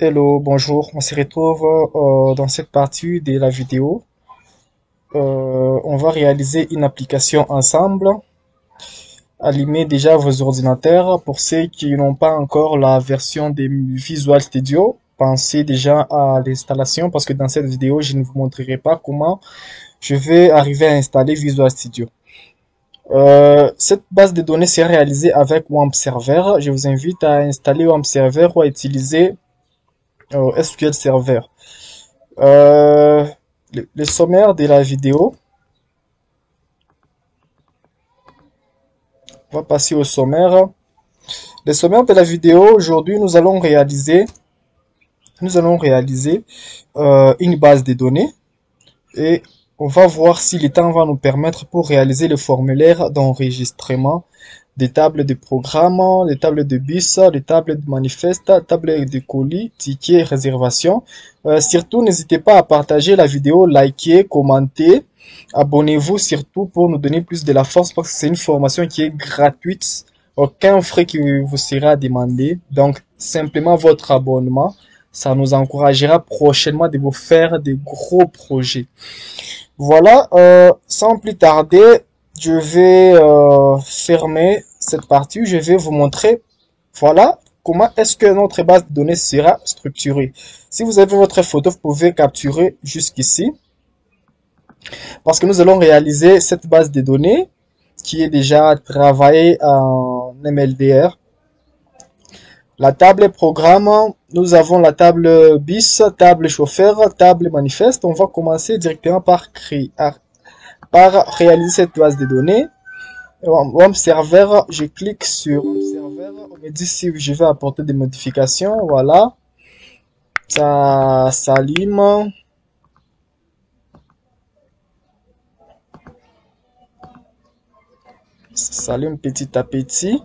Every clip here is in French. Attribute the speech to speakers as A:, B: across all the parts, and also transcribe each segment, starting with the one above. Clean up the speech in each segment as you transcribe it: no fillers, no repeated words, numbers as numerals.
A: Hello, bonjour, on se retrouve dans cette partie de la vidéo. On va réaliser une application ensemble. Allumez déjà vos ordinateurs. Pour ceux qui n'ont pas encore la version de Visual Studio, pensez déjà à l'installation parce que dans cette vidéo, je ne vous montrerai pas comment je vais arriver à installer Visual Studio. Cette base de données sera réalisée avec WAMP Server. Je vous invite à installer WAMP Server ou à utiliser SQL Server. Le sommaire de la vidéo. On va passer au sommaire. Le sommaire de la vidéo, aujourd'hui, nous allons réaliser une base de données et on va voir si le temps va nous permettre pour réaliser le formulaire d'enregistrement des tables de programme, des tables de bus, des tables de manifeste, tables de colis, tickets, réservations. Surtout, n'hésitez pas à partager la vidéo, liker, commenter. Abonnez-vous surtout pour nous donner plus de la force parce que c'est une formation qui est gratuite. Aucun frais qui vous sera demandé. Donc, simplement votre abonnement. Ça nous encouragera prochainement de vous faire des gros projets. Voilà, sans plus tarder, je vais fermer cette partie. Je vais vous montrer, voilà, comment est-ce que notre base de données sera structurée. Si vous avez votre photo, vous pouvez capturer jusqu'ici. Parce que nous allons réaliser cette base de données qui est déjà travaillée en MLDR. La table programme, nous avons la table bis, table chauffeur, table manifeste. On va commencer directement par réaliser cette base de données. WAMP Server, je clique sur WAMP Server. On me dit si je vais apporter des modifications. Voilà. Ça s'allume. Ça s'allume petit à petit.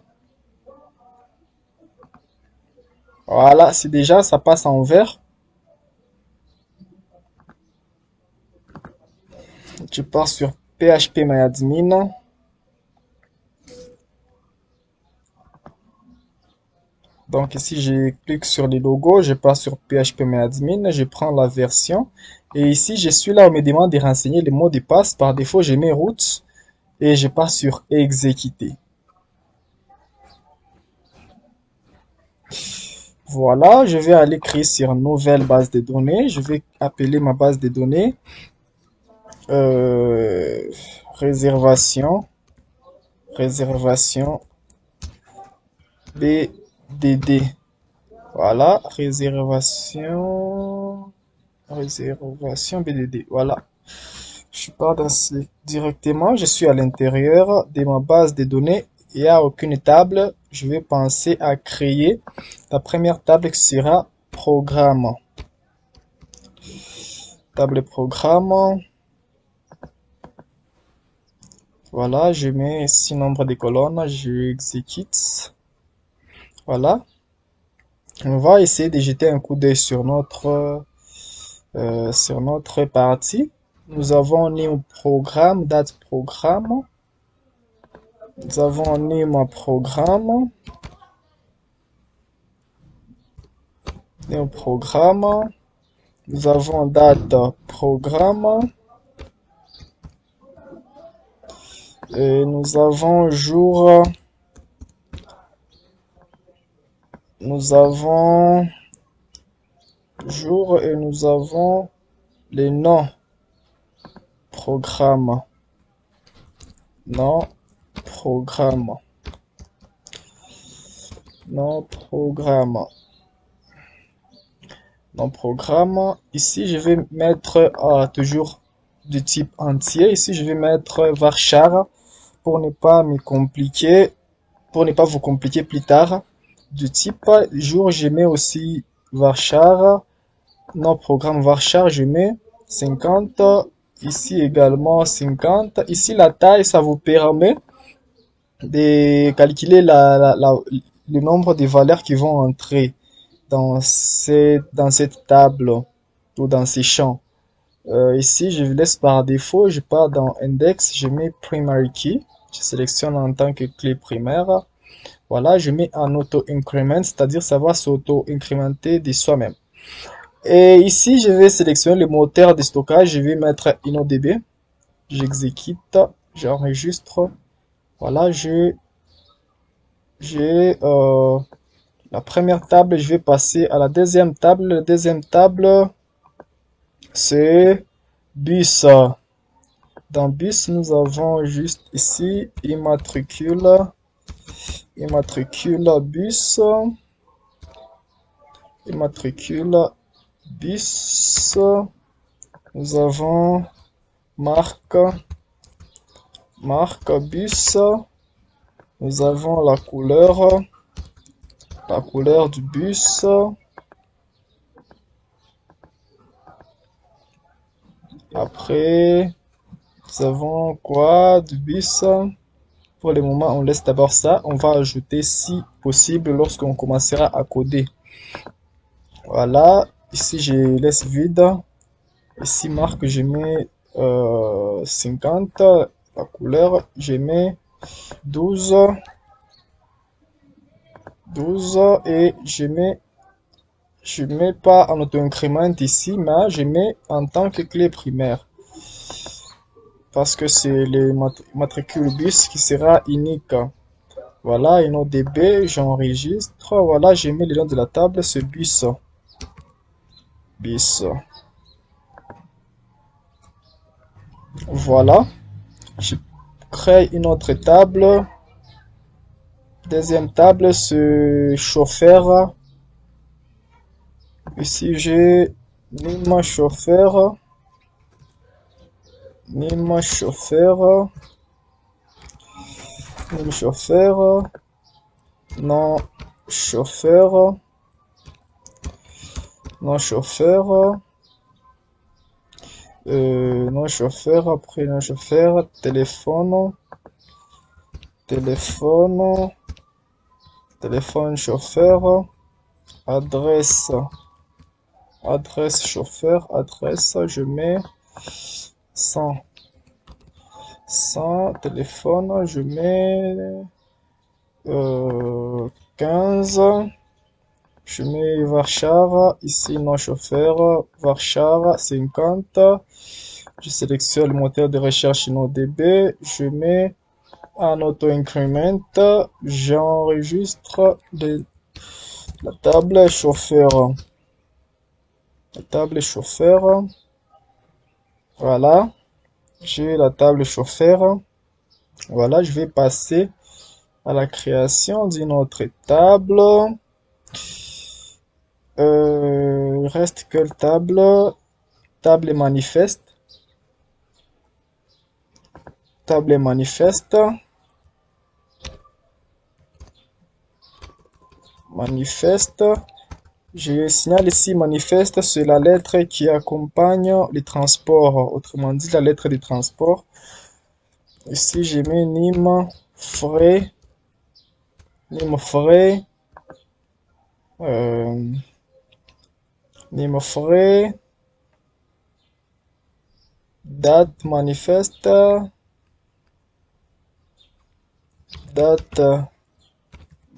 A: Voilà, c'est déjà, ça passe en vert. Je pars sur PHPMyAdmin. Donc ici, je clique sur les logos, je pars sur PHPMyAdmin, je prends la version. Et ici, je suis là, on me demande de renseigner les mots de passe. Par défaut, je mets route et je pars sur exécuter. Voilà, je vais aller créer sur nouvelle base de données. Je vais appeler ma base de données réservation BDD. Voilà, réservation BDD. Voilà. Je pars directement, je suis à l'intérieur de ma base de données. Il n'y a aucune table. Je vais penser à créer la première table qui sera programme. Table programme. Voilà, je mets ici nombre de colonnes, je exécute. Voilà. On va essayer de jeter un coup d'œil sur notre partie. Nous avons new programme, date programme. Nous avons new programme. New programme. Nous avons date programme. Et nous avons jour. Nous avons jour et nous avons les noms programme. Non programme. Non programme. Non programme. Ici, je vais mettre toujours du type entier. Ici, je vais mettre varchar pour ne pas me compliquer, pour ne pas vous compliquer plus tard. Du type jour, je mets aussi varchar. Non programme varchar, je mets 50. Ici également 50. Ici, la taille, ça vous permet de calculer le nombre de valeurs qui vont entrer dans cette table ou dans ces champs. Ici, je vous laisse par défaut. Je pars dans Index, je mets Primary Key. Je sélectionne en tant que clé primaire. Voilà, je mets en auto-increment, c'est-à-dire ça va s'auto-incrémenter de soi-même. Et ici, je vais sélectionner le moteur de stockage. Je vais mettre InnoDB. J'exécute, j'enregistre. Voilà, j'ai la première table. Je vais passer à la deuxième table. La deuxième table, c'est bus. Dans bus, nous avons juste ici immatricule bus, immatricule bus. Nous avons marque bus. Nous avons la couleur du bus. Après, nous avons quoi du bus? Pour le moment, on laisse d'abord ça. On va ajouter si possible lorsqu'on commencera à coder. Voilà. Ici, je laisse vide. Ici, marque, je mets 50. La couleur, je mets 12. 12 et je mets pas en auto-increment ici, mais je mets en tant que clé primaire. Parce que c'est le matricule bus qui sera unique. Voilà, InnoDB, j'enregistre. Voilà, j'ai mis le nom de la table, c'est bus. Bus. Voilà. Je crée une autre table. Deuxième table, c'est chauffeur. Ici, j'ai Nîmes chauffeur. Nîmes chauffeur. Nîmes chauffeur. Non chauffeur. Non chauffeur. Non chauffeur. Après non chauffeur. Téléphone. Téléphone. Téléphone chauffeur. Adresse. Adresse chauffeur. Adresse. Je mets 100. 100. Téléphone. Je mets 15. Je mets Varchava, ici non chauffeur, Varchava 50. Je sélectionne le moteur de recherche InnoDB, je mets un auto-increment, j'enregistre la table chauffeur. La table chauffeur, voilà, j'ai la table chauffeur. Voilà, je vais passer à la création d'une autre table. Il reste quelle table? Table manifeste. Table manifeste. Manifeste. Je signale ici manifeste, c'est la lettre qui accompagne les transports. Autrement dit, la lettre du transport. Ici, j'ai mis Nîmes frais. Nîmes frais. Nîmes frais. Date manifeste. Date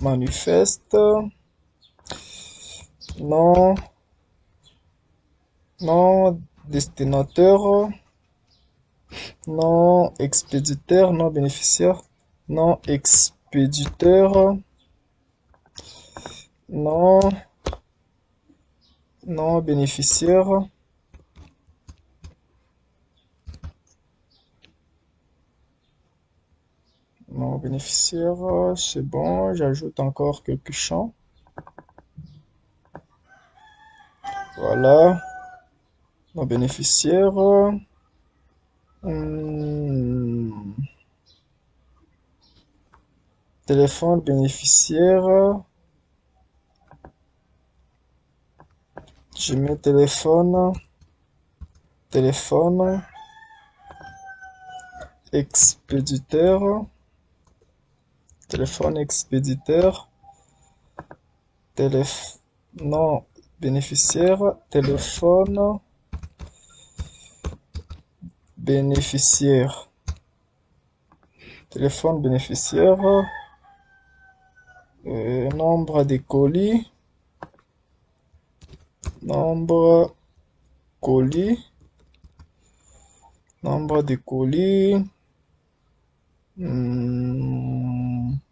A: manifeste. Non. Non destinataire. Non expéditeur. Non bénéficiaire. Non expéditeur. Non. Non bénéficiaire. Non bénéficiaire, c'est bon. J'ajoute encore quelques champs. Voilà. Non bénéficiaire. Téléphone bénéficiaire. Je mets téléphone. Téléphone. Expéditeur. Téléphone expéditeur. Non bénéficiaire. Téléphone bénéficiaire. Téléphone bénéficiaire. Nombre de colis. nombre colis, nombre de colis,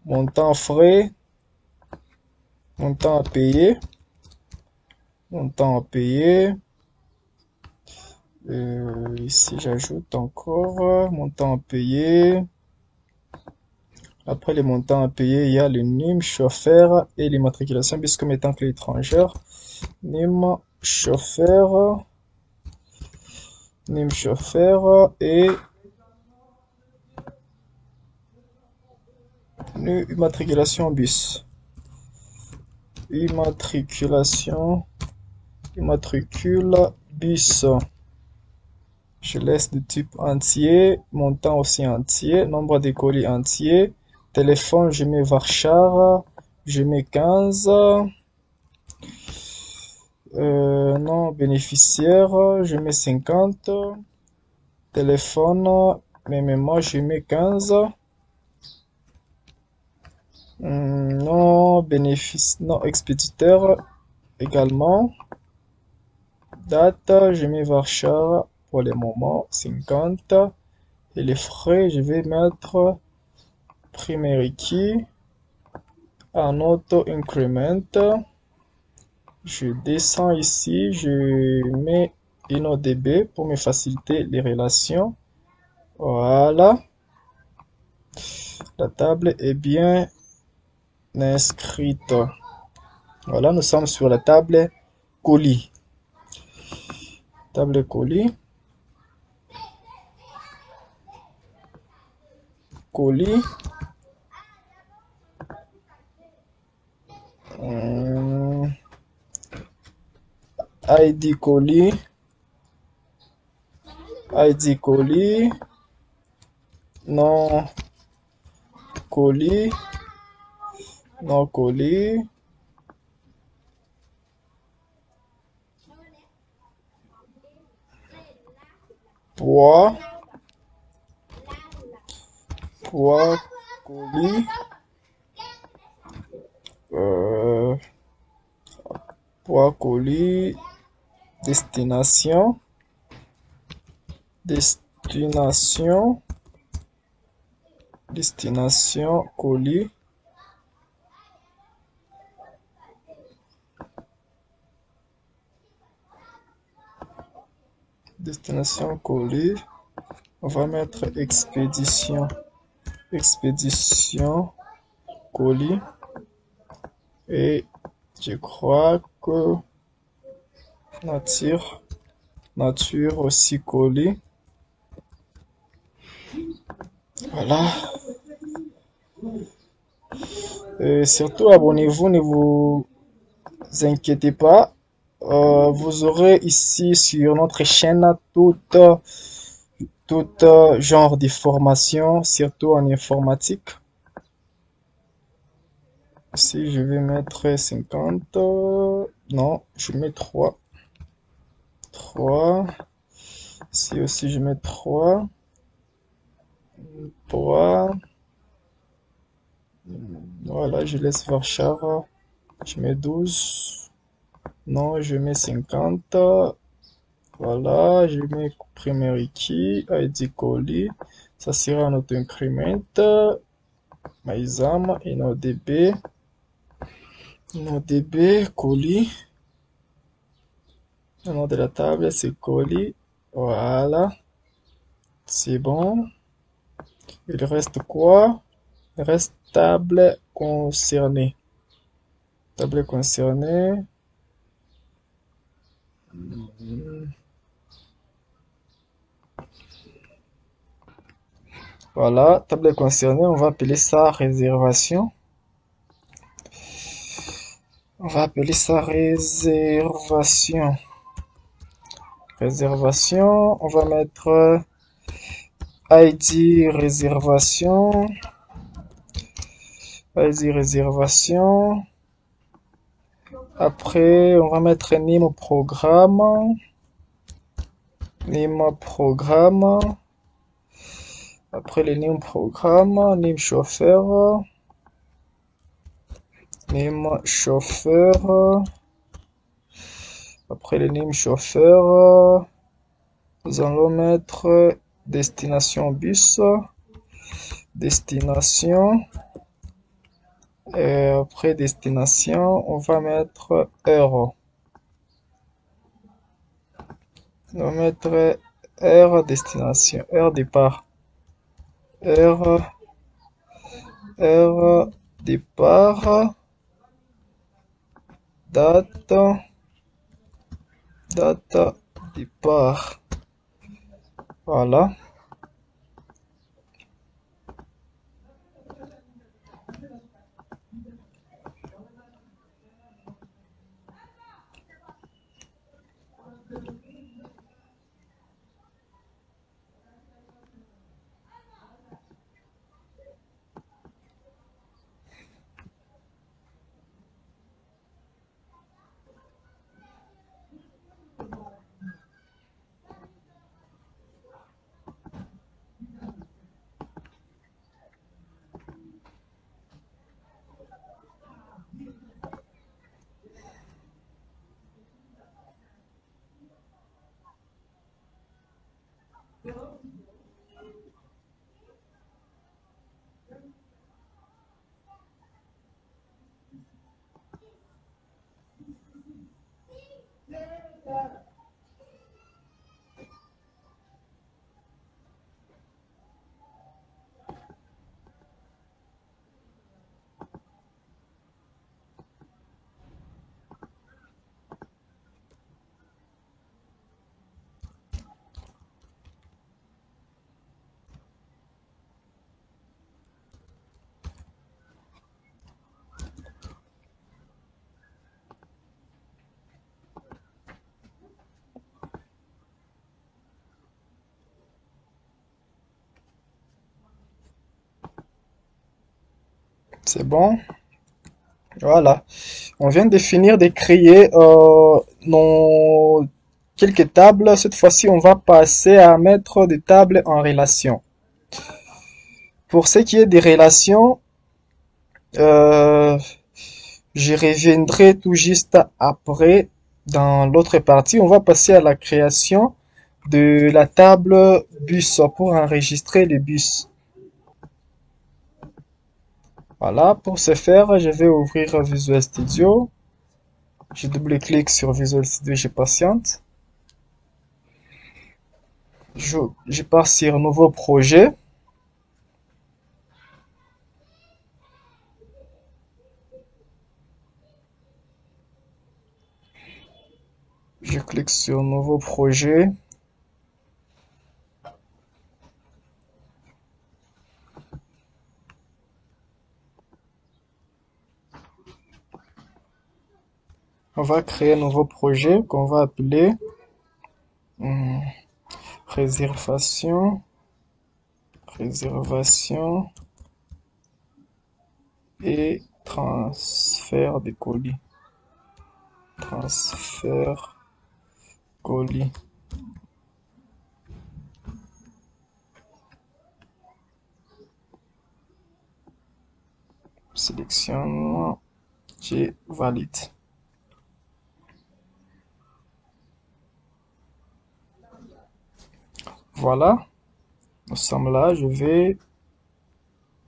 A: montant frais, montant à payer, montant à payer. Ici, j'ajoute encore montant à payer. Après les montants à payer, il y a le NIM, chauffeur et l'immatriculation bus comme étant clé étrangère. NIM, chauffeur, NIM, chauffeur et immatriculation bus. Immatriculation, immatricule bus. Je laisse de type entier, montant aussi entier, nombre de colis entier. Téléphone, je mets Varchar, je mets 15. Non, bénéficiaire, je mets 50. Téléphone, mais moi je mets 15. Non, bénéfice, non, expéditeur également. Date, je mets Varchar pour le moment, 50. Et les frais, je vais mettre primary key en auto increment. Je descends ici, je mets InnoDB pour me faciliter les relations. Voilà. La table est bien inscrite. Voilà, nous sommes sur la table colis. Table colis. Colis. ID colis. ID colis. Non colis. Non colis. Poids. Poids colis. Poids colis. Destination. Destination. Destination colis. Destination colis. On va mettre expédition. Expédition colis. Et je crois que nature. Nature aussi colis. Voilà. Surtout abonnez-vous, ne vous inquiétez pas. Vous aurez ici sur notre chaîne tout genre de formation, surtout en informatique. Ici, je vais mettre 50. Non, je mets 3. 3. Ici aussi, je mets 3. 3. Voilà, je laisse Varchar. Je mets 12. Non, je mets 50. Voilà, je mets primary key, ID colis. Ça sera notre increment. MyZam, InnoDB. InnoDB, colis. Le nom de la table, c'est colis. Voilà. C'est bon. Il reste quoi? Il reste table concernée. Table concernée. Voilà, table concernée, on va appeler ça réservation. On va appeler ça réservation. Réservation, on va mettre ID réservation. ID réservation. Après, on va mettre NIM programme. NIM programme. Après le NIM programme, NIM chauffeur. NIM chauffeur. Après le name chauffeur, nous allons mettre destination bus, destination, et après destination, on va mettre heure. On va mettre heure destination, heure départ, heure, heure départ, date, date départ. Voilà. C'est bon. Voilà. On vient de finir de créer nos quelques tables. Cette fois-ci, on va passer à mettre des tables en relation. Pour ce qui est des relations, euh, je reviendrai tout juste après dans l'autre partie. On va passer à la création de la table bus pour enregistrer les bus. Voilà, pour ce faire, je vais ouvrir Visual Studio. Je double-clique sur Visual Studio, je patiente. Je pars sur Nouveau projet. Je clique sur Nouveau projet. On va créer un nouveau projet qu'on va appeler réservation, réservation et transfert de colis. Transfert colis. Sélectionne, je valide. Voilà, nous sommes là. Je vais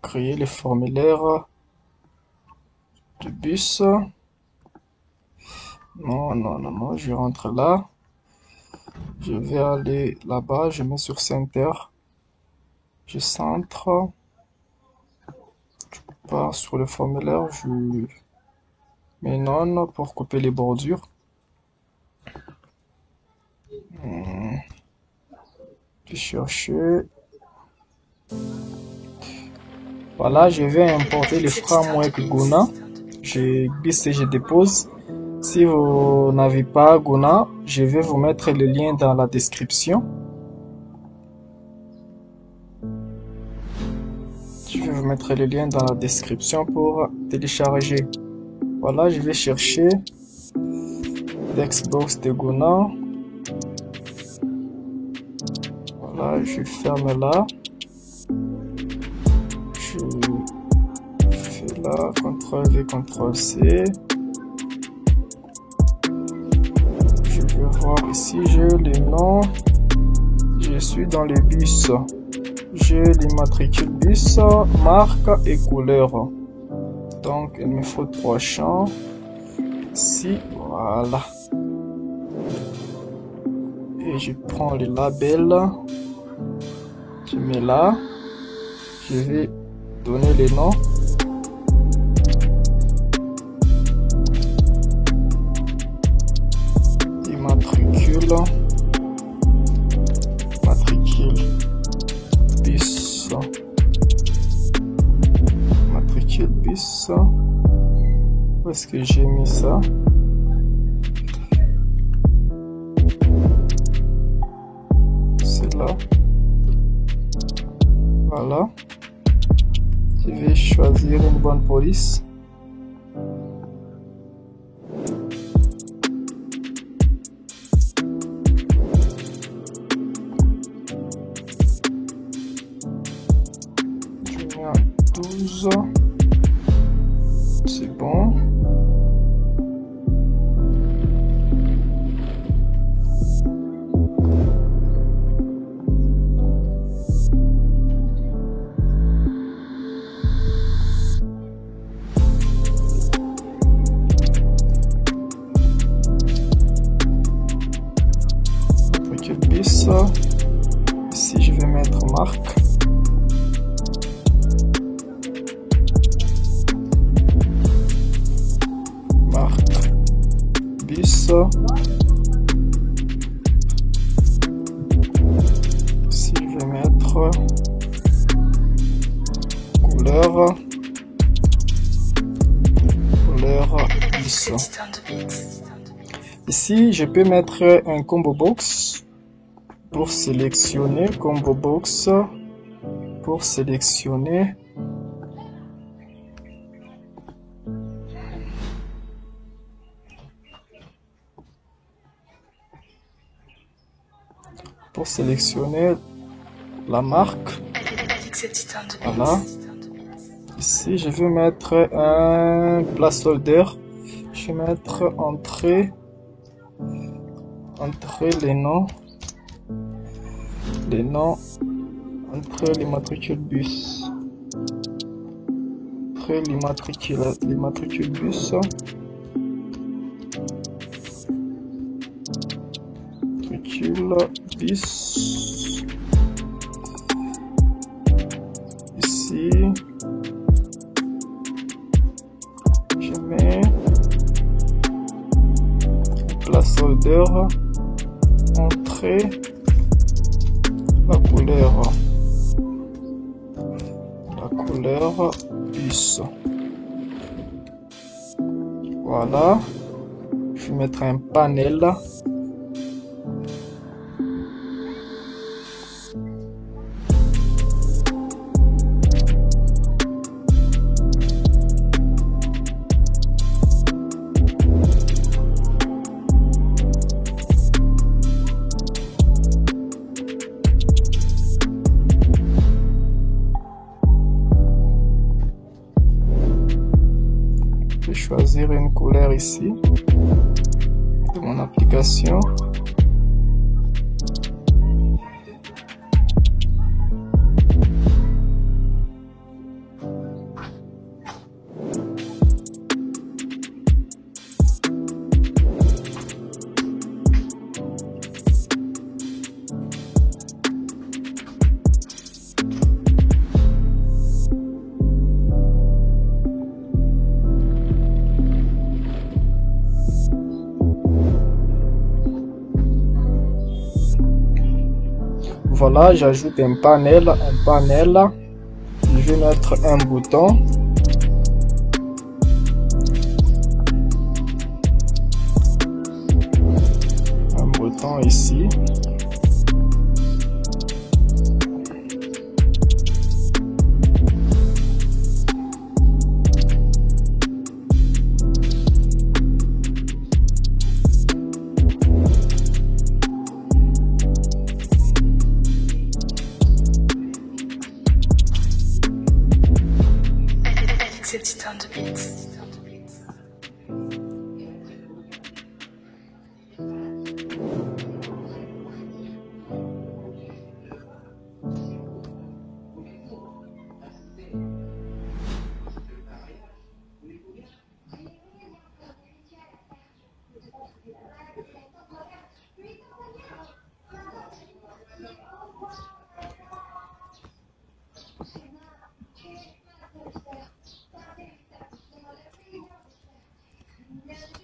A: créer le formulaire du bus. Non, non, non, non, je rentre là. Je vais aller là-bas, je mets sur Center. Je centre. Je pars sur le formulaire, je mets non pour couper les bordures. Je cherche. Voilà, je vais importer le framework Guna. Je glisse et je dépose. Si vous n'avez pas Guna, je vais vous mettre le lien dans la description. Je vais vous mettre le lien dans la description pour télécharger. Voilà, je vais chercher l'Xbox de Guna. Voilà, je ferme là. Je fais là, CTRL V, CTRL C. Je voir ici, j'ai les noms. Je suis dans le bus. J'ai l'immatricule bus, marque et couleur. Donc, il me faut 3 champs. Ici, voilà. Et je prends le label. Je mets là. Je vais donner les noms. Immatricule. Matricule bus. Matricule bus. Où est-ce que j'ai mis ça? C'est là. Voilà. Je vais choisir une bonne police. Je mets à 12. C'est bon. Bis. Ici, je vais mettre marque. Marque. Bis. Ici, je vais mettre couleur. Couleur bis. Ici, je peux mettre un combo box. Pour sélectionner combo box, pour sélectionner la marque. Voilà. Ici, je vais mettre un placeholder. Je vais mettre entrée les noms entre les matricules bus. Entre les matricules bus. Matricule bus. Ici, je mets placeholder entrée. La couleur bus. Voilà. Je vais mettre un panel. Choisir une couleur ici de mon application. Voilà, j'ajoute un panel. Je vais mettre un bouton. Un bouton ici.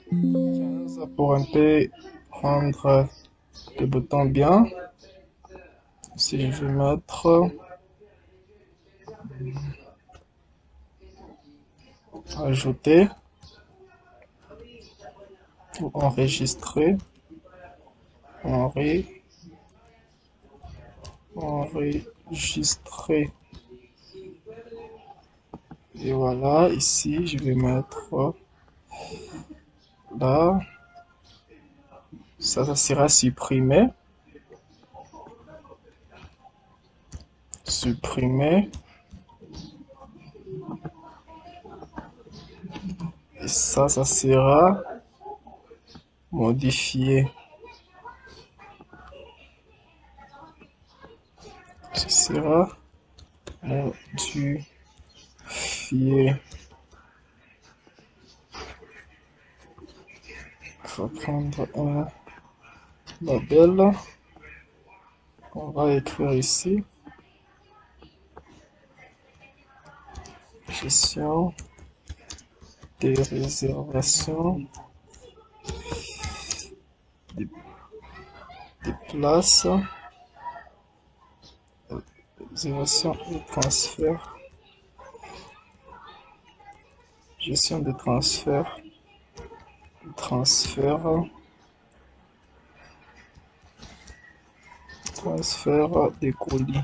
A: 15 pour un peu rendre le bouton bien. Si je vais mettre ajouter ou enregistrer, enregistrer, enregistrer. Et voilà, ici, je vais mettre là. Ça sera supprimé. Supprimer. Et ça sera modifié. Ça sera modifié. On va prendre un label. On va écrire ici. Gestion des réservations des, des places. Réservation et transfert. Gestion des transferts. Transfert. Transfert des colis.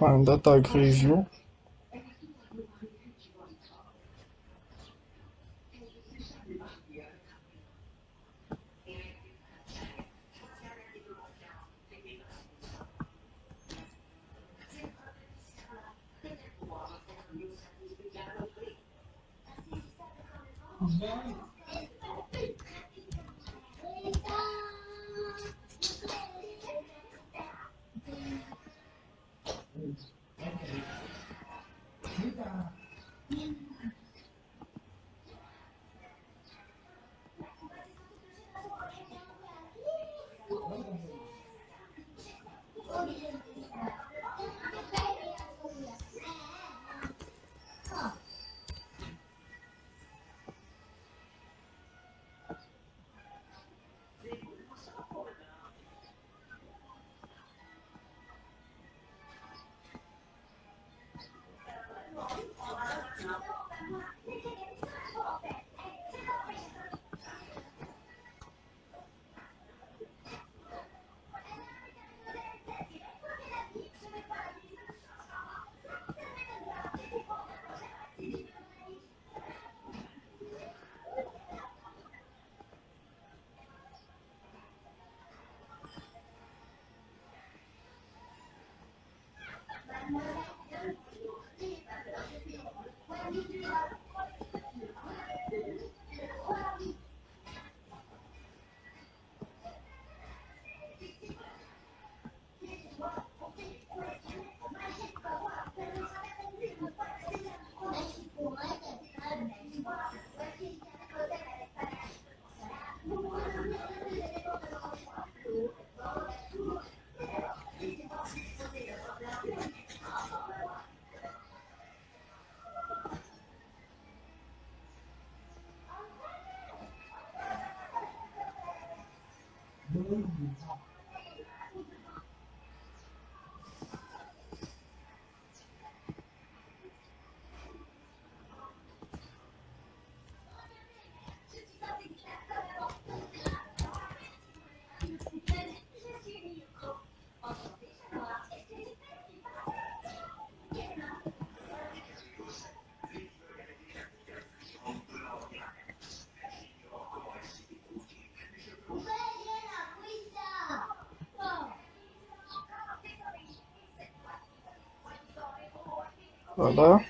A: Un data grid view. Voilà.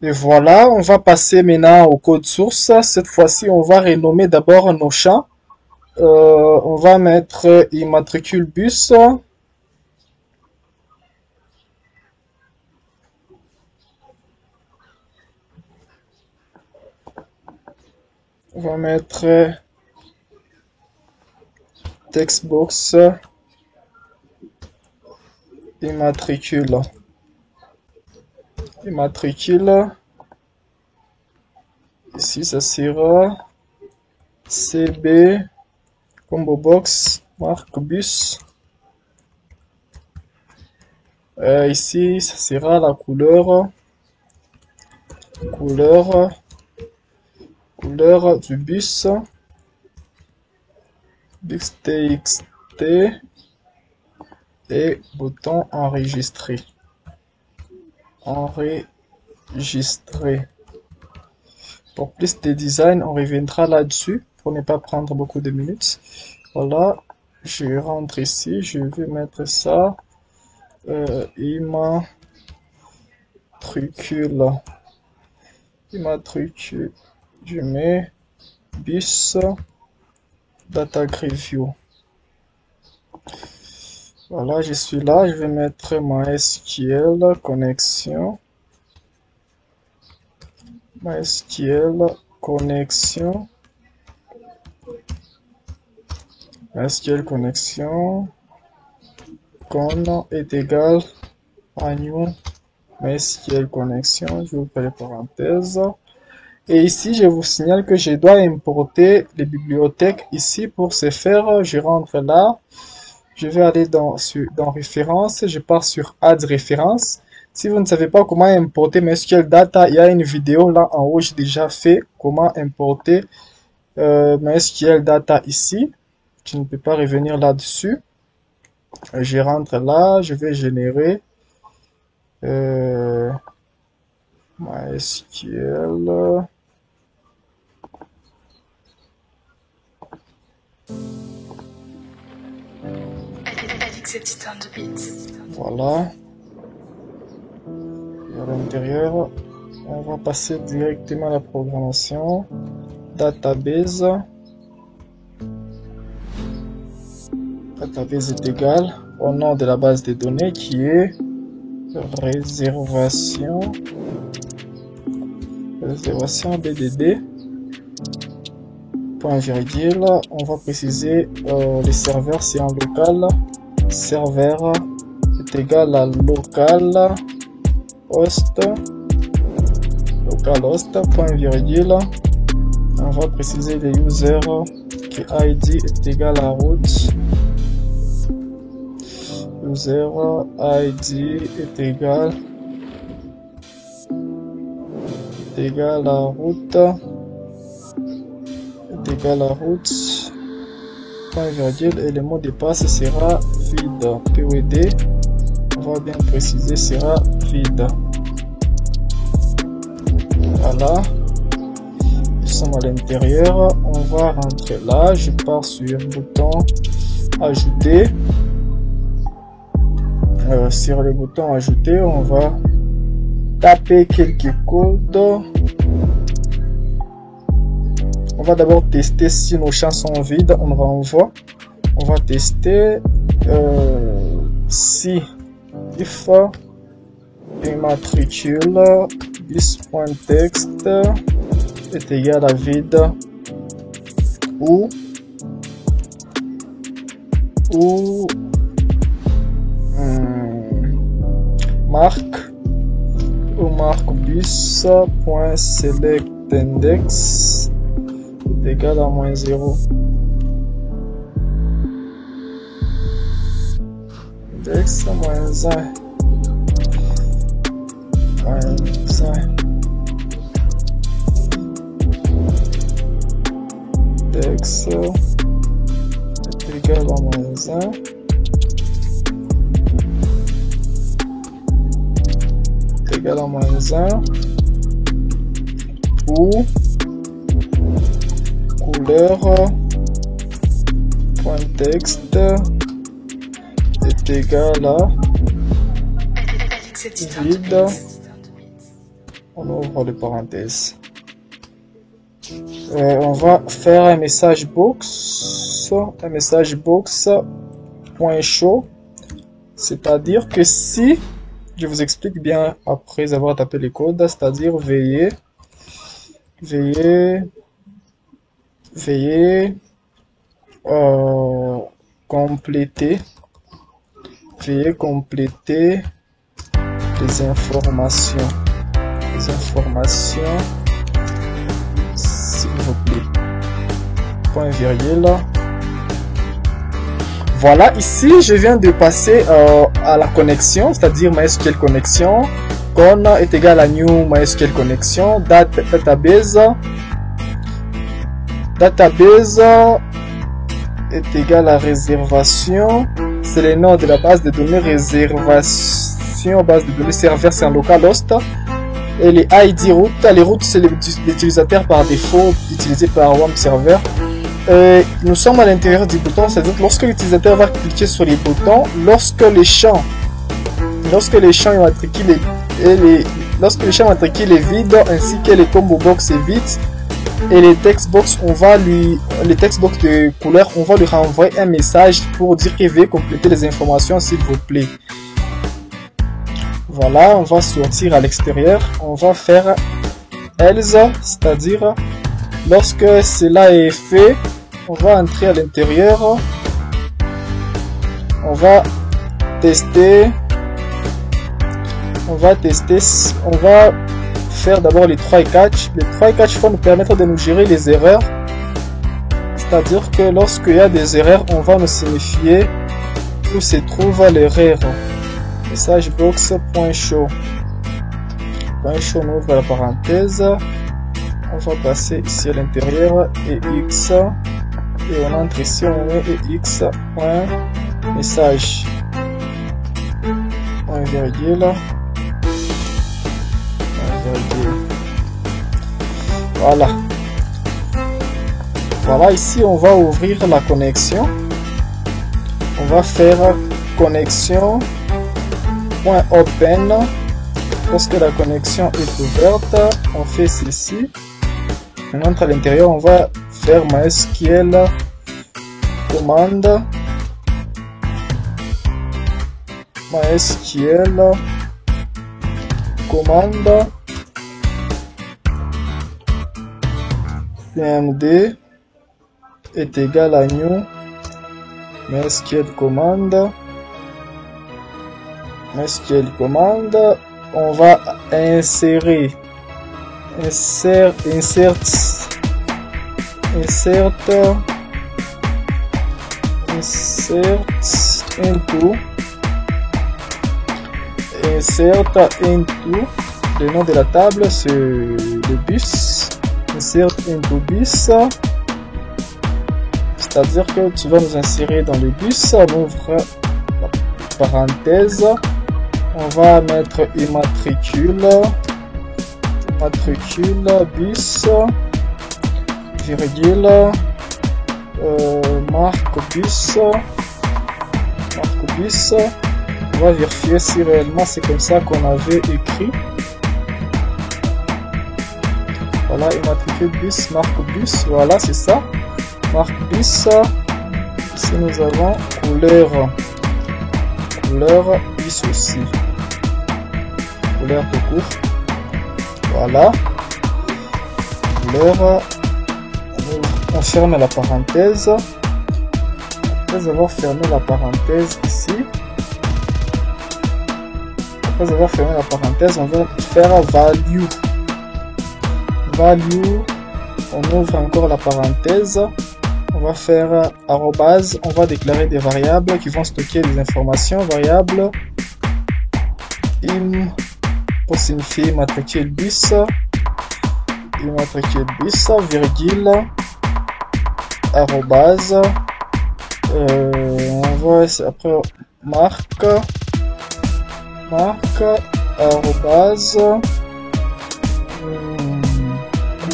A: Et voilà, on va passer maintenant au code source. Cette fois-ci, on va renommer d'abord nos champs. On va mettre immatricule bus. On va mettre textbox immatricule. Immatricule. Ici, ça sera CB combo box marque bus. Ici, ça sera la couleur du bus. Bus TXT et bouton enregistrer. Enregistrer. Pour plus de design, on reviendra là-dessus pour ne pas prendre beaucoup de minutes. Voilà, je rentre ici, je vais mettre ça. Immatricule. Je mets bus data review. Voilà, je suis là, je vais mettre MySQL connexion. MySQL connexion. MySQL connexion. Con est égal à new MySQL connexion. Je vous fais les parenthèses. Et ici, je vous signale que je dois importer les bibliothèques ici. Pour ce faire, je rentre là. Je vais aller dans références. Je pars sur add référence. Si vous ne savez pas comment importer MySQL Data, il y a une vidéo là en haut. J'ai déjà fait comment importer MySQL Data ici. Je ne peux pas revenir là-dessus. Je rentre là. Je vais générer MySQL. Voilà. Et à l'intérieur, on va passer directement à la programmation. Database. Database est égal au nom de la base de données qui est réservation BDD. Point virgule, on va préciser les serveurs, c'est en local. Serveur est égal à local host. Point virgule. On va préciser les users qui ID est égal à root. User ID est égal à route. Point virgule, et le mot de passe sera vide. POD, on va bien préciser, sera vide. Voilà. Nous sommes à l'intérieur. On va rentrer là. Je pars sur le bouton ajouter. Sur le bouton ajouter, on va taper quelques codes. On va d'abord tester si nos champs sont vides. On renvoie. On va tester si if immatricule this.text est égal à vide ou marque bus.selectIndex est égal à -0. Index -1. Index est égal à -1. Égal à -1 ou couleur point texte est égal à vide. On ouvre les parenthèses. On va faire un message box point show, c'est-à-dire que si je vous explique bien après avoir tapé les codes, c'est-à-dire veuillez compléter les informations s'il vous plaît. Point virgule. Voilà, ici je viens de passer à la connexion, c'est-à-dire MySQL connexion. Con est égal à new MySQL connexion. Database est égal à réservation. C'est le nom de la base de données réservation, base de données serveur, c'est un localhost. Et les ID routes, les routes c'est l'utilisateur par défaut utilisé par WAMP server. Nous sommes à l'intérieur du bouton, c'est-à-dire que lorsque l'utilisateur va cliquer sur les boutons, lorsque les champs immatriculés est vide, ainsi que les combo box est vide, et les text box de couleur, on va lui renvoyer un message pour dire qu'il veut compléter les informations s'il vous plaît. Voilà, on va sortir à l'extérieur, on va faire else, c'est-à-dire lorsque cela est fait, on va entrer à l'intérieur, on va tester, on va faire d'abord les try catch. Les try catch vont nous permettre de nous gérer les erreurs, c'est-à-dire que lorsqu'il y a des erreurs, on va nous signifier où se trouve l'erreur. Message box.show. .show, on ouvre la parenthèse. On va passer ici à l'intérieur et x. Et on entre ici, on met x. Message. Point virgule. virgule. Voilà. Voilà, ici on va ouvrir la connexion. On va faire connexion .open. Lorsque la connexion est ouverte, on fait ceci. On entre à l'intérieur, on va faire MySQL commande. MySQL commande cmd est égal à new MySQL commande. MySQL commande, on va insérer insert into le nom de la table, c'est le bus. Insert into bus, c'est-à-dire que tu vas nous insérer dans le bus. On ouvre la parenthèse, on va mettre immatricule bus virgule marque bus. On va vérifier si réellement c'est comme ça qu'on avait écrit. Voilà, immatricule bus, marque bus, voilà, c'est ça. Marque bus. Ici nous avons couleur bus aussi. Couleur tout court. Voilà. Couleur. On ferme la parenthèse. Après avoir fermé la parenthèse ici. Après avoir fermé la parenthèse, on va faire value. On ouvre encore la parenthèse, on va faire arrobase, on va déclarer des variables qui vont stocker des informations. Variable im pour signifier immatricule bus, virgule arrobase, on va après marque arrobase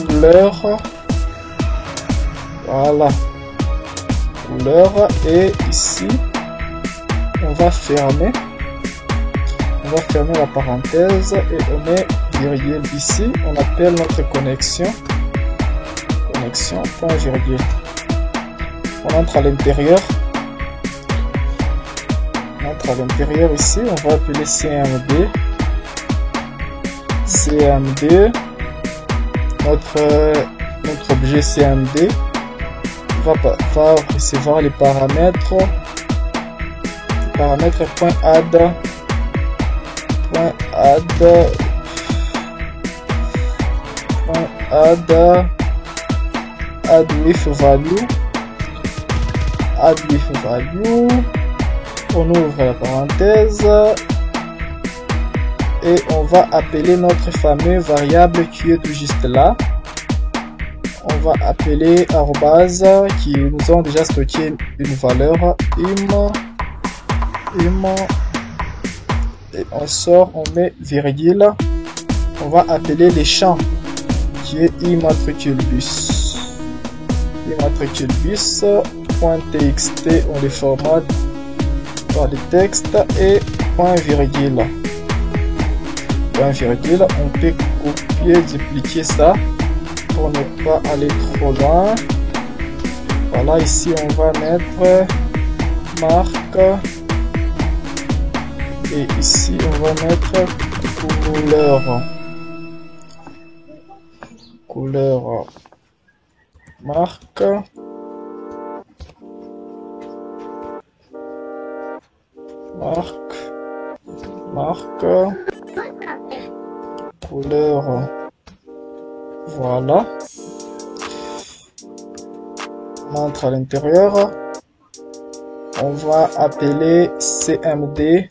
A: couleur, voilà, couleur, et ici on va fermer la parenthèse et on met virgule ici. On appelle notre connexion point virgule. On entre à l'intérieur. Ici, on va appeler cmd. Notre objet cmd va recevoir les paramètres .add with value. On ouvre la parenthèse et on va appeler notre fameux variable qui est tout juste là. On va appeler arrobase qui nous ont déjà stocké une valeur im, et on sort, on met virgule. On va appeler les champs qui est immatricule bus. .txt, on les formate par les textes, et point virgule. On peut copier, dupliquer ça pour ne pas aller trop loin. Voilà, ici on va mettre marque et ici on va mettre couleur marque couleur, voilà. On entre à l'intérieur, on va appeler cmd,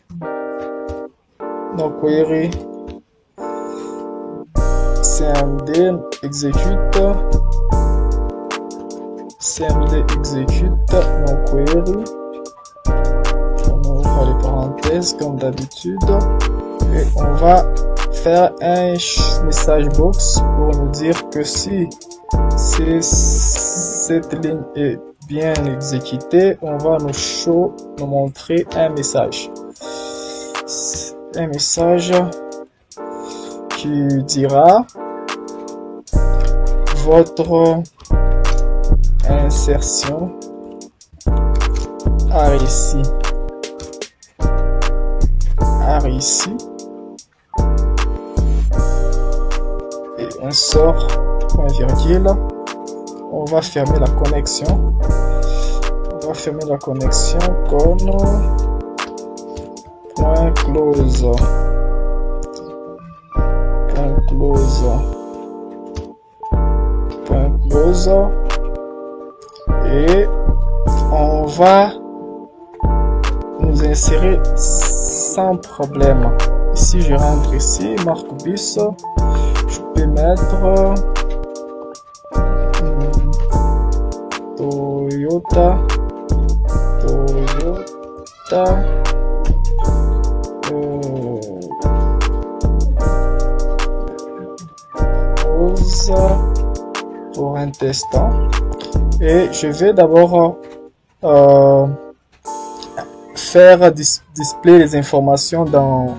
A: donc query cmd exécute donc query. On ouvre les parenthèses comme d'habitude Et on va faire un message box pour nous dire que si cette ligne est bien exécutée, on va nous montrer un message. Un message qui dira votre insertion a réussi. Et on sort point virgule. On va fermer la connexion. On va fermer la connexion comme point close. Point close. Point close. Et on va nous insérer sans problème. Ici, je rentre ici, marque bus. Je peux mettre Toyota Rose pour un testant. Et je vais d'abord faire display les informations dans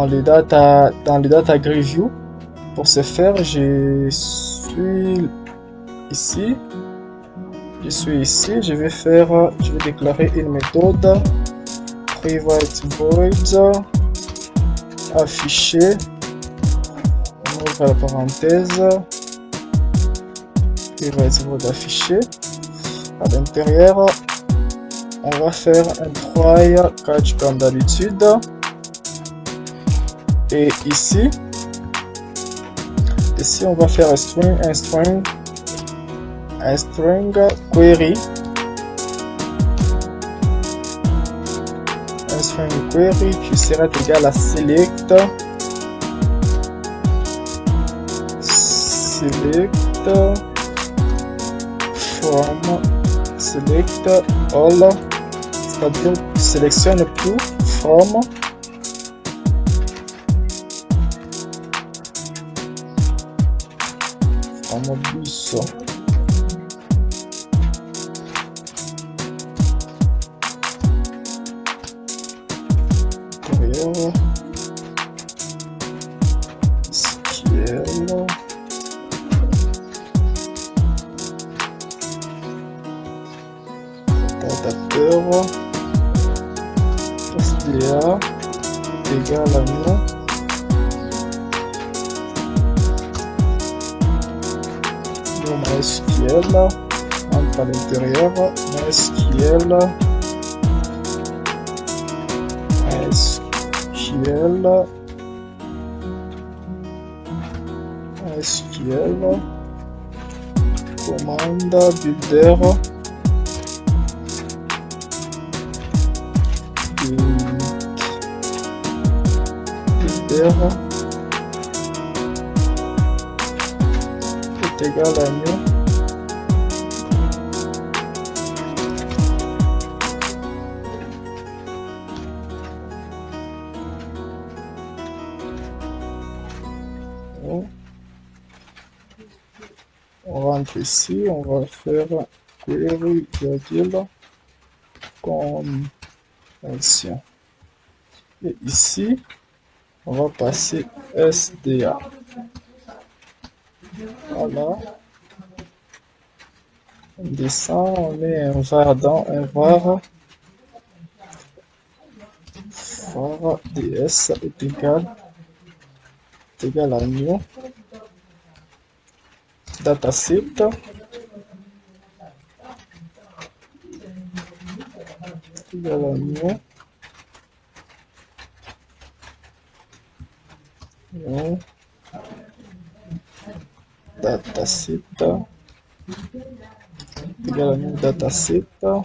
A: les data grid view. Pour ce faire, je suis ici, je vais déclarer une méthode private void afficher, on ouvre la parenthèse, private void afficher. À l'intérieur, on va faire un try catch comme d'habitude. Et ici on va faire un string query. Un string query qui sera égal à select from select all, c'est-à-dire sélectionne tout from bus. SQL adapteur SDA égale à nom MySQL entre à l'intérieur MySQL commande builder est égal à new on rentre ici, on va faire query virgule connexion. Et ici, on va passer SDA. Voilà. On descend, on met un var dans un var ds est égal à new dataset égal à new dataset égal à new dataset à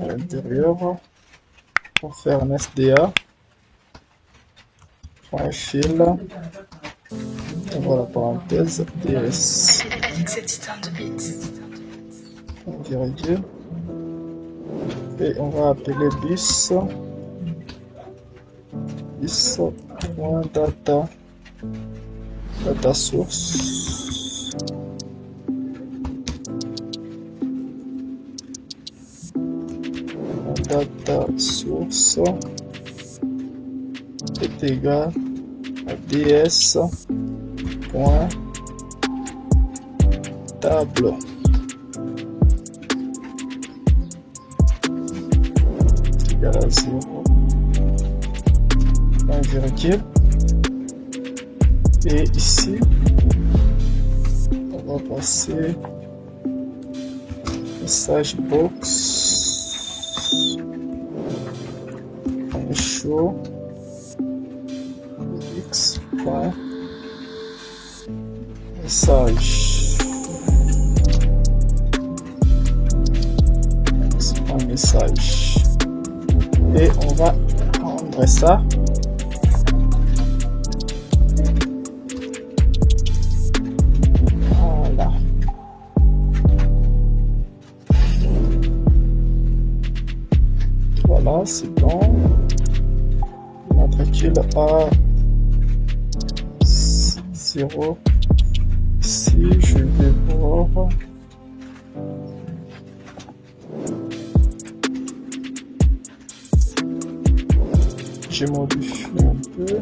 A: l'intérieur pour faire un SDA point fil voilà parenthèse ds virgule et on va appeler bus.data data source est égal à ds.tableau. Égal à 0. Un virgule. Et ici, on va passer message box show x.message et on va prendre ça. Voilà, c'est bon. Matricule à 0. Ici, je vais voir. J'ai modifié un peu.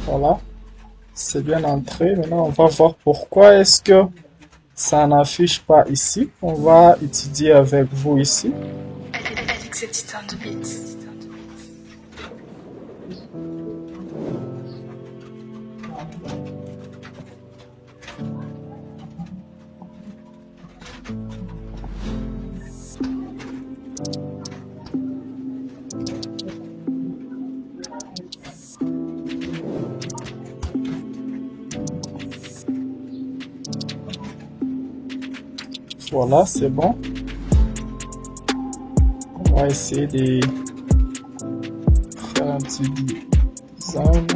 A: Voilà, c'est bien entré. Maintenant, on va voir pourquoi est-ce que ça n'affiche pas ici. On va étudier avec vous ici. Voilà, c'est bon. On va essayer de faire un petit design.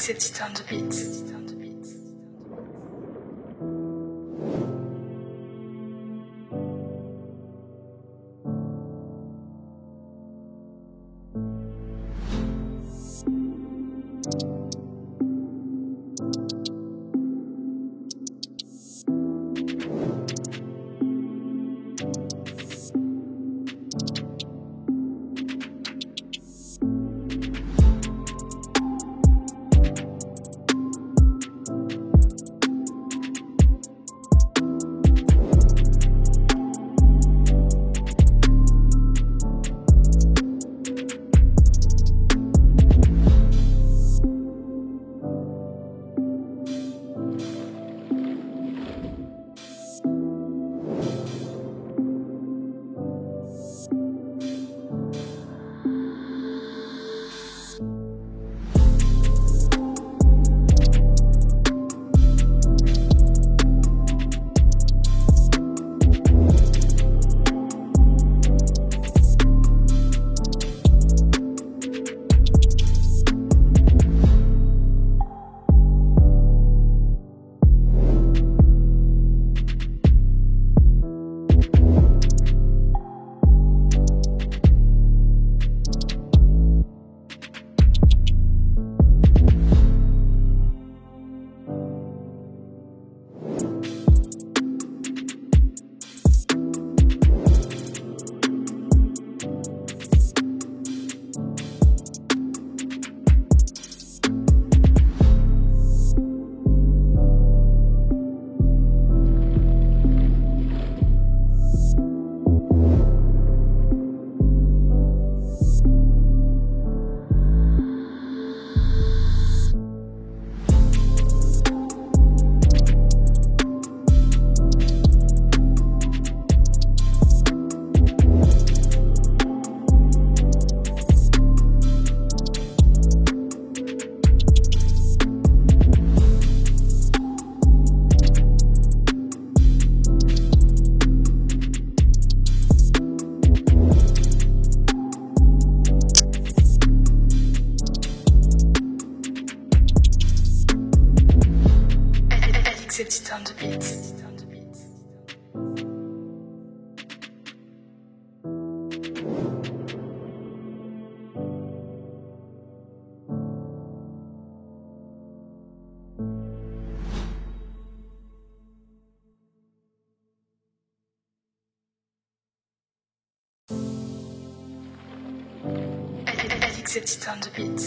B: Exit on the beat. Exit on the beat. Exit on the beat.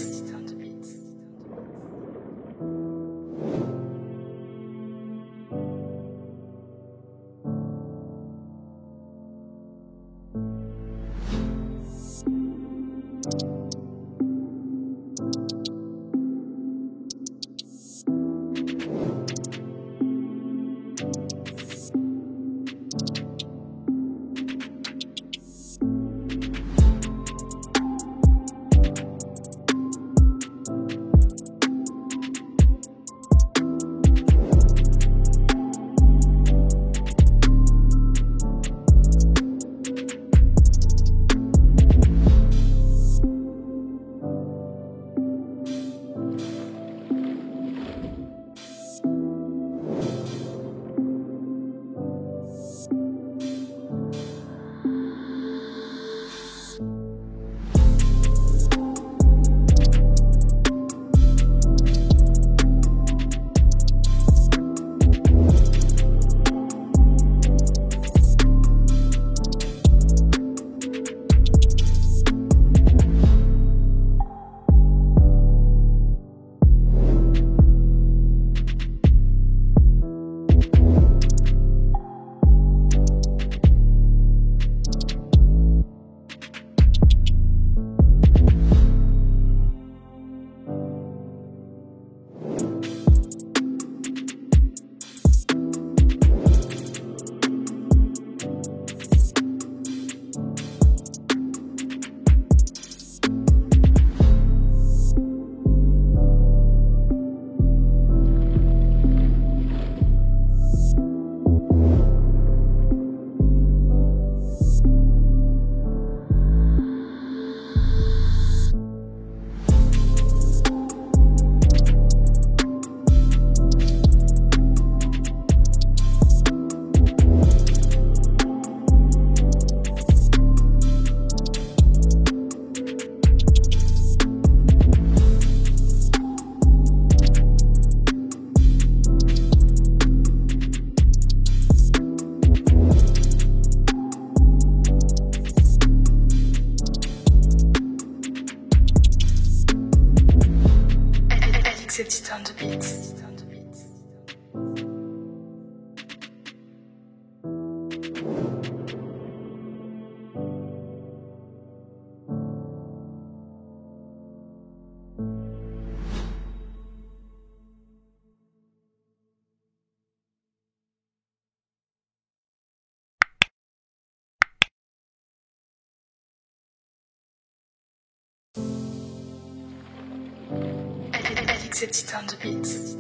B: Exit on the beat. Exit on the beat.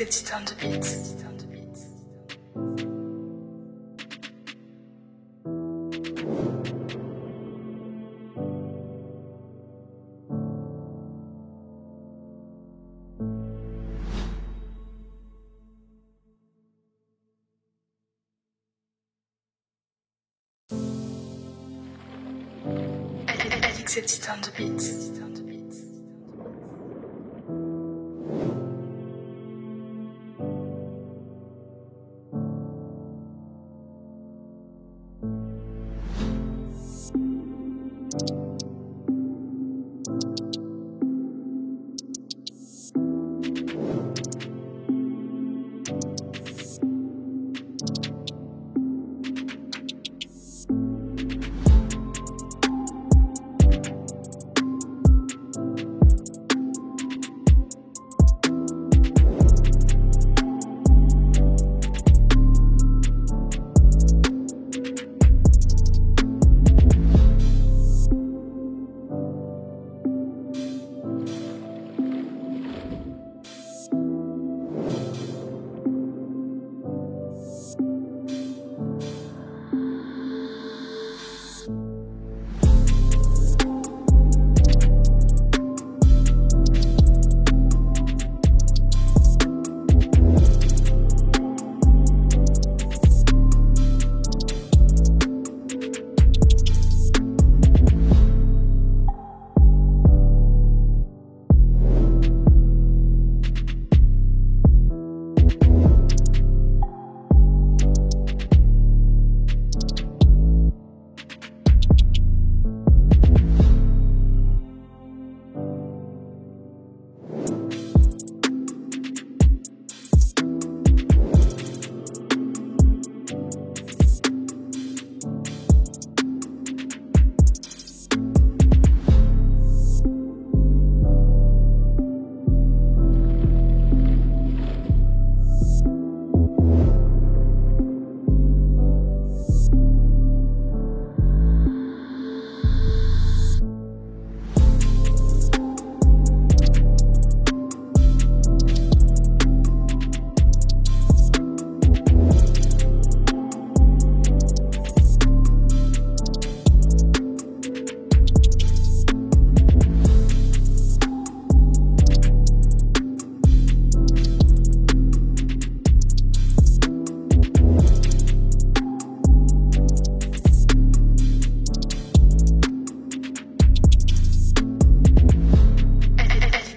B: Exit on the beat. Exit on the beat.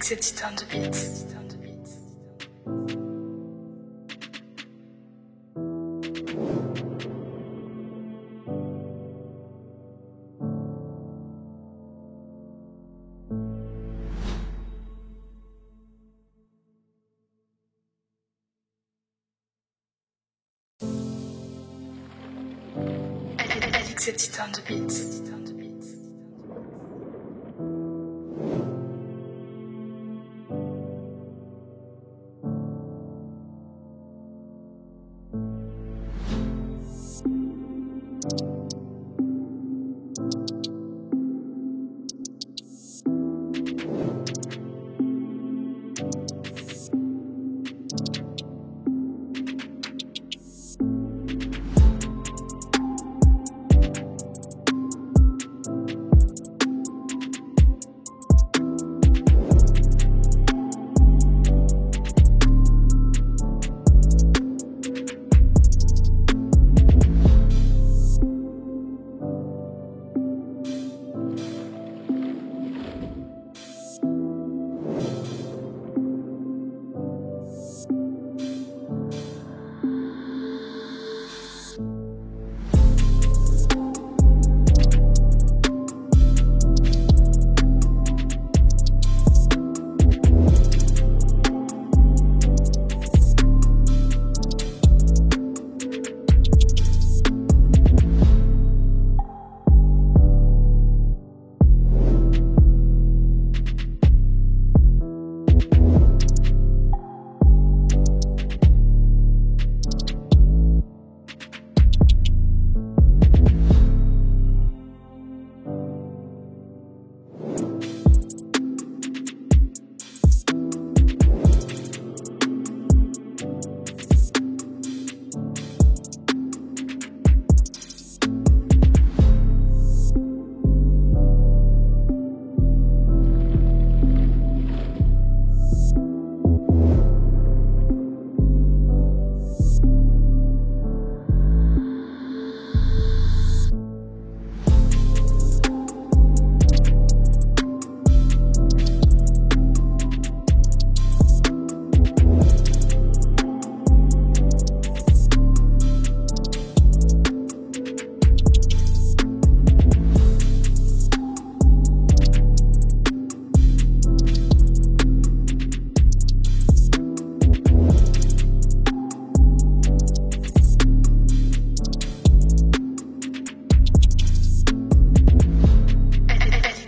B: Avec ce titan de beat. Avec ce titan de beat.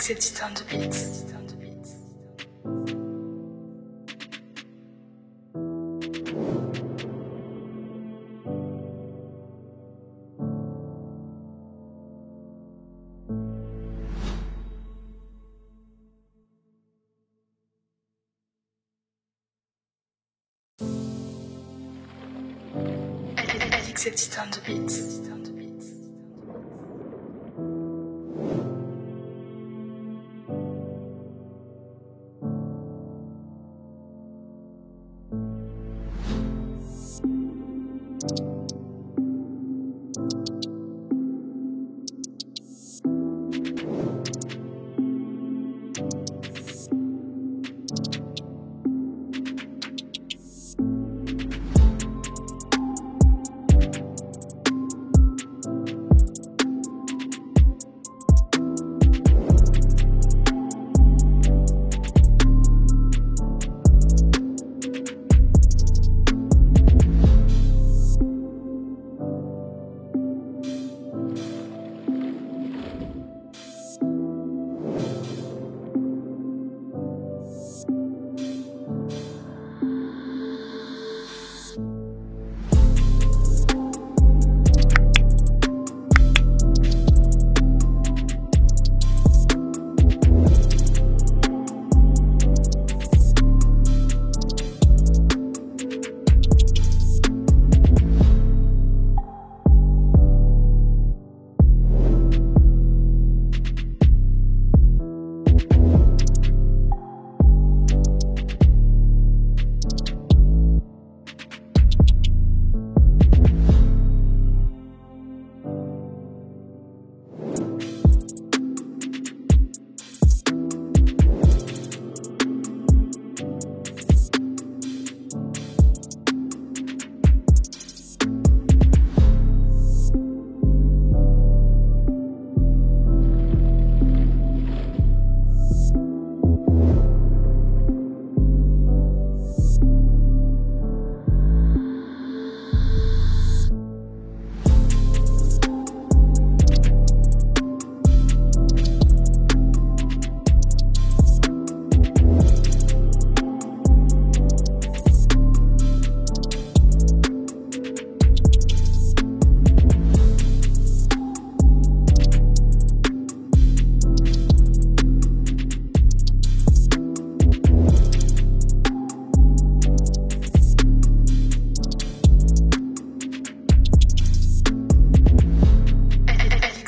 B: Ce titan de beat. Avec ce titan de beat.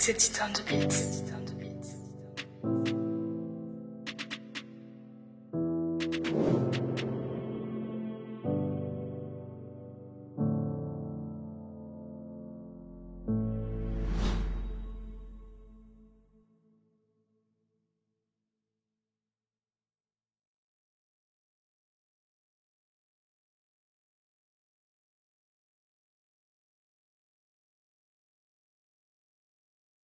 B: Alix Edit on the beat.